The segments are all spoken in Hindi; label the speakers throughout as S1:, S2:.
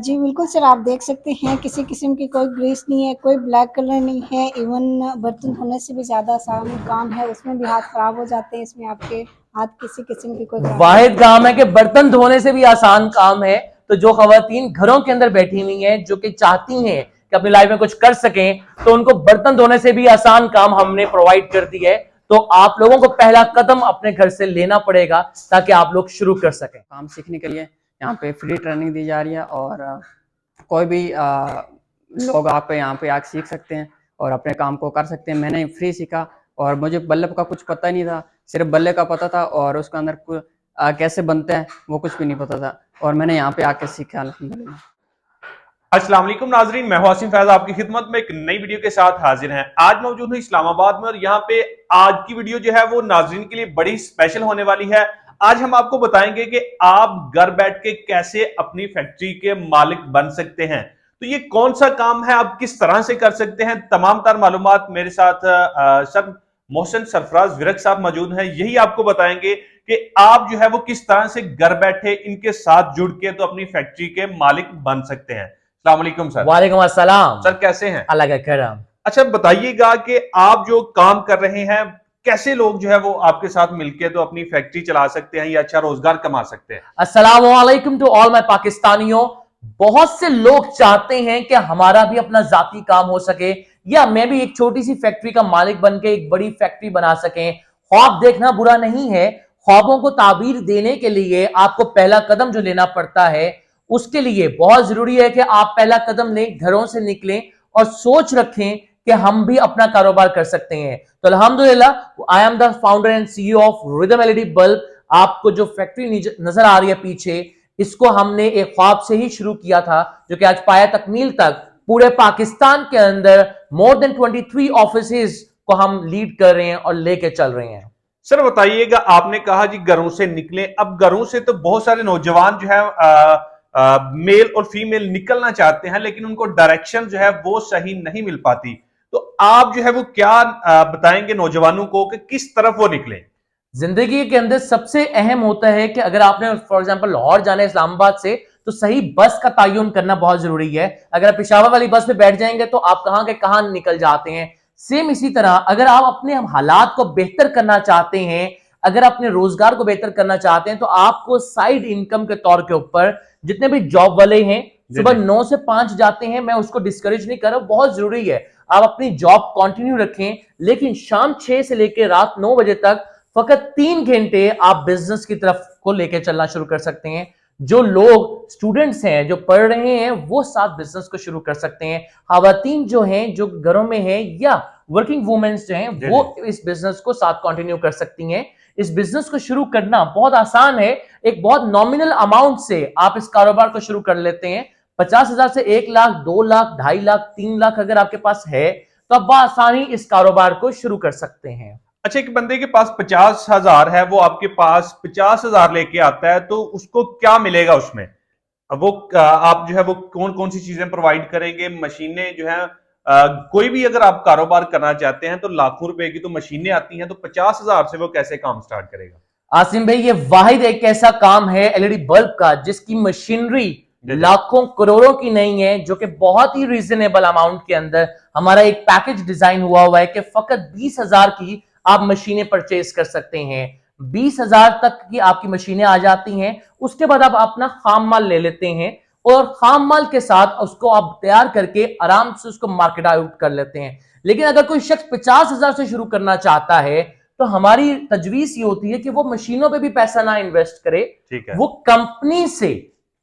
S1: जी बिल्कुल सर, आप देख सकते हैं किसी किस्म की कोई ग्रीस नहीं है, कोई ब्लैक कलर नहीं है। इवन बर्तन धोने से भी ज़्यादा आसान काम है, उसमें भी हाथ ख़राब हो जाते हैं। इसमें आपके हाथ किसी किस्म की कोई
S2: वाहिद काम है कि बर्तन धोने से भी आसान काम है। तो जो खवातीन घरों के अंदर बैठी हुई हैं, जो कि चाहती हैं कि अपनी लाइफ में कुछ कर सकें, तो उनको बर्तन धोने से भी आसान काम हमने प्रोवाइड कर दी है। तो आप लोगों को पहला कदम अपने घर से लेना पड़ेगा ताकि आप लोग शुरू कर सकें।
S3: काम सीखने के लिए यहाँ पे फ्री ट्रेनिंग दी जा रही है और कोई भी लोग आप यहाँ पे आके सीख सकते हैं और अपने काम को कर सकते हैं। मैंने फ्री सीखा और मुझे बल्ब का कुछ पता ही नहीं था, सिर्फ बल्ले का पता था और उसके अंदर कैसे बनते हैं वो कुछ भी नहीं पता था और मैंने यहाँ पे आके सीखा अल्हम्दुलिल्लाह।
S4: अस्सलाम वालेकुम नाजरीन, मैं हूं आसिम फैज आपकी खिदमत में एक नई वीडियो के साथ हाजिर हैं। आज मौजूद हूं इस्लामाबाद में और यहाँ पे आज की वीडियो जो है वो नाजरीन के लिए बड़ी स्पेशल होने वाली है। आज हम आपको बताएंगे कि आप घर बैठ के कैसे अपनी फैक्ट्री के मालिक बन सकते हैं। तो ये कौन सा काम है, आप किस तरह से कर सकते हैं, तमाम तार मालूमात मेरे साथ सर मोहसिन सरफराज विरक साहब मौजूद हैं। यही आपको बताएंगे कि आप जो है वो किस तरह से घर बैठे इनके साथ जुड़ के तो अपनी फैक्ट्री के मालिक बन सकते हैं। अस्सलाम वालेकुम सर।
S2: वालेकुम अस्सलाम
S4: सर कैसे हैं?
S2: अल्लाह का करम।
S4: अच्छा बताइएगा कि आप जो काम कर रहे हैं, कैसे लोग जो है वो आपके साथ मिलके तो अपनी फैक्ट्री चला सकते हैं या अच्छा रोजगार कमा सकते हैं?
S2: अस्सलाम वालेकुम टू ऑल माय पाकिस्तानियों। बहुत से लोग चाहते हैं कि हमारा भी अपना जाती काम हो सके या मैं भी एक छोटी सी फैक्ट्री का मालिक बन के एक बड़ी फैक्ट्री बना सकें। ख्वाब देखना बुरा नहीं है, ख्वाबों को ताबीर देने के लिए आपको पहला कदम जो लेना पड़ता है, उसके लिए बहुत जरूरी है कि आप पहला कदम लें, घरों से निकलें और सोच रखें कि हम भी अपना कारोबार कर सकते हैं। तो अल्हम्दुलिल्लाह I am the founder and CEO of rhythm LED bulb. आपको जो फैक्ट्री नजर आ रही है पीछे, इसको हमने एक ख्वाब से ही शुरू किया था जो कि आज पाया तकमील तक पूरे पाकिस्तान के अंदर मोर देन 23 ऑफिसेज को हम लीड कर रहे हैं और लेके चल रहे हैं।
S4: सर बताइएगा, आपने कहा जी घरों से निकले, अब घरों से तो बहुत सारे नौजवान जो है मेल और फीमेल निकलना चाहते हैं लेकिन उनको डायरेक्शन जो है वो सही नहीं मिल पाती। तो आप जो है वो क्या बताएंगे नौजवानों को कि किस तरफ वो निकले?
S2: जिंदगी के अंदर सबसे अहम होता है कि अगर आपने फॉर एग्जांपल लाहौर जाना है इस्लामाबाद से, तो सही बस का तयन करना बहुत जरूरी है। अगर आप पेशावर वाली बस में बैठ जाएंगे तो आप कहां के कहां निकल जाते हैं। सेम इसी तरह अगर आप अपने हालात को बेहतर करना चाहते हैं, अगर अपने रोजगार को बेहतर करना चाहते हैं, तो आपको साइड इनकम के तौर के ऊपर जितने भी जॉब वाले हैं सुबह 9 से 5 जाते हैं, मैं उसको डिस्करेज नहीं कर रहा, बहुत जरूरी है आप अपनी जॉब कंटिन्यू रखें, लेकिन शाम 6 से लेकर रात 9 बजे तक फकत 3 घंटे आप बिजनेस की तरफ को लेकर चलना शुरू कर सकते हैं। जो लोग स्टूडेंट्स हैं जो पढ़ रहे हैं वो साथ बिजनेस को शुरू कर सकते हैं। खवातीन जो हैं जो घरों में हैं या वर्किंग वुमेन्स जो हैं वो इस बिजनेस को साथ कंटिन्यू कर सकती हैं। इस बिजनेस को शुरू करना बहुत आसान है। एक बहुत नॉमिनल अमाउंट से आप इस कारोबार को शुरू कर लेते हैं। 50,000 से 1 लाख, 2 लाख, 2.5 लाख, 3 लाख अगर आपके पास है तो आप बआसानी इस कारोबार को शुरू कर सकते हैं।
S4: अच्छा, एक बंदे के पास 50,000 है, वो आपके पास 50,000 लेके आता है, तो उसको क्या मिलेगा उसमें? अब वो आप जो है वो कौन कौन सी चीजें प्रोवाइड करेंगे? मशीनें जो है कोई भी अगर आप कारोबार करना चाहते हैं तो लाखों रुपए की तो मशीनें आती हैं, तो 50,000 से वो कैसे काम स्टार्ट करेगा?
S2: आसिम भाई, ये वाहिद एक ऐसा काम है एलईडी बल्ब का जिसकी मशीनरी लाखों करोड़ों की नहीं है, जो कि बहुत ही रीजनेबल अमाउंट के अंदर हमारा एक पैकेज डिजाइन हुआ है कि फकत 20,000 की आप मशीनें परचेज कर सकते हैं। 20,000 तक की आपकी मशीनें आ जाती हैं। उसके बाद आप अपना खाम माल ले लेते हैं और खाम माल के साथ उसको आप तैयार करके आराम से उसको मार्केट आउट कर लेते हैं। लेकिन अगर कोई शख्स 50,000 से शुरू करना चाहता है तो हमारी तजवीज ये होती है कि वो मशीनों पे भी पैसा ना इन्वेस्ट करे, वो कंपनी से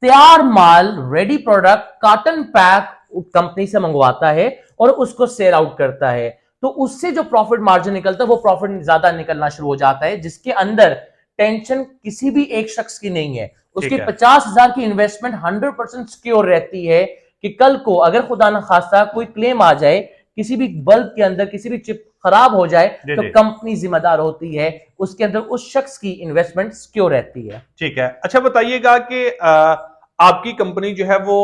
S2: तैयार माल, ready product, cotton pack company से मंगवाता है और उसको सेल आउट करता है। तो उससे जो प्रॉफिट मार्जिन निकलता है वो प्रॉफिट ज्यादा निकलना शुरू हो जाता है, जिसके अंदर टेंशन किसी भी एक शख्स की नहीं है। उसकी 50,000 की इन्वेस्टमेंट 100% सिक्योर रहती है कि कल को अगर खुदा न खास्ता कोई क्लेम आ जाए, किसी भी बल्ब के अंदर किसी भी चिप खराब हो जाए, तो कंपनी जिम्मेदार होती है। उसके अंदर उस शख्स की इन्वेस्टमेंट सिक्योर रहती है।
S4: ठीक है। अच्छा बताइएगा कि आपकी कंपनी जो है वो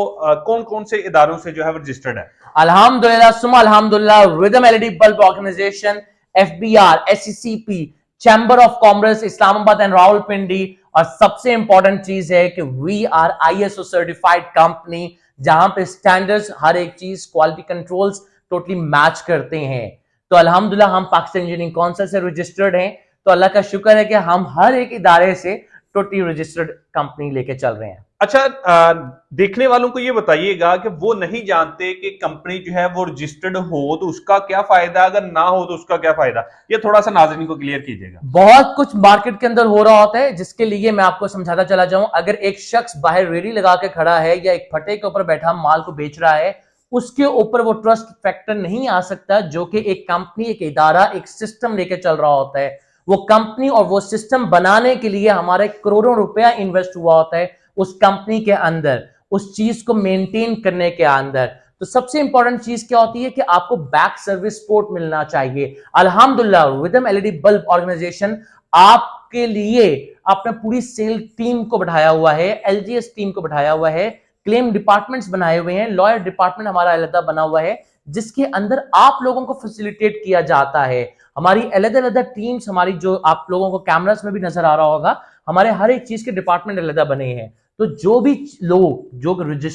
S4: कौन कौन से इदारों से जो है वो रजिस्टर्ड है?
S2: अल्हम्दुलिल्लाह सुमा अल्हम्दुलिल्लाह, Rhythm LED bulb organisation, FBR, SCCP, chamber of commerce Islamabad and Rawalpindi, और सबसे इंपॉर्टेंट चीज है कि we are ISO certified company जहां पे स्टैंडर्ड्स, हर एक चीज, क्वालिटी कंट्रोल्स टोटली मैच करते हैं। तो अल्हम्दुलिल्लाह हम पाकिस्तान इंजीनियरिंग काउंसिल से रजिस्टर्ड हैं, तो अल्लाह का शुक्र है कि हम हर एक इदारे से टोटली रजिस्टर्ड कंपनी लेके चल रहे हैं।
S4: अच्छा, देखने वालों को ये बताइएगा कि वो नहीं जानते कि कंपनी जो है वो रजिस्टर्ड हो तो उसका क्या फायदा, अगर ना हो तो उसका क्या फायदा, ये थोड़ा सा नाज़रीन को क्लियर कीजिएगा।
S2: बहुत कुछ मार्केट के अंदर हो रहा होता है, जिसके लिए मैं आपको समझाता चला जाऊं। अगर एक शख्स बाहर रेडी लगा के खड़ा है या एक फटे के ऊपर बैठा माल को बेच रहा है, उसके ऊपर वो ट्रस्ट फैक्टर नहीं आ सकता, जो कि एक कंपनी, एक इदारा, एक सिस्टम लेके चल रहा होता है। वो कंपनी और वो सिस्टम बनाने के लिए हमारे करोड़ों रुपया इन्वेस्ट हुआ होता है उस कंपनी के अंदर, उस चीज को मेंटेन करने के अंदर। तो सबसे इंपॉर्टेंट चीज क्या होती है कि आपको बैक सर्विस सपोर्ट मिलना चाहिए। अल्हम्दुलिल्लाह रिदम एलईडी बल्ब ऑर्गेनाइजेशन आपके लिए आपने पूरी सेल टीम को बढ़ाया हुआ है, एलजीएस टीम को बढ़ाया हुआ है, क्लेम डिपार्टमेंट्स बनाए हुए हैं, लॉयर डिपार्टमेंट हमारा अलग बना हुआ है, जिसके अंदर आप लोगों को फैसिलिटेट किया जाता है। हमारी अलग अलग टीम्स, हमारी जो आप लोगों को कैमरास में भी नजर आ रहा होगा, हमारे हर एक चीज के डिपार्टमेंट अलग बने हैं। तो जो भी लोग जो रजिस्टर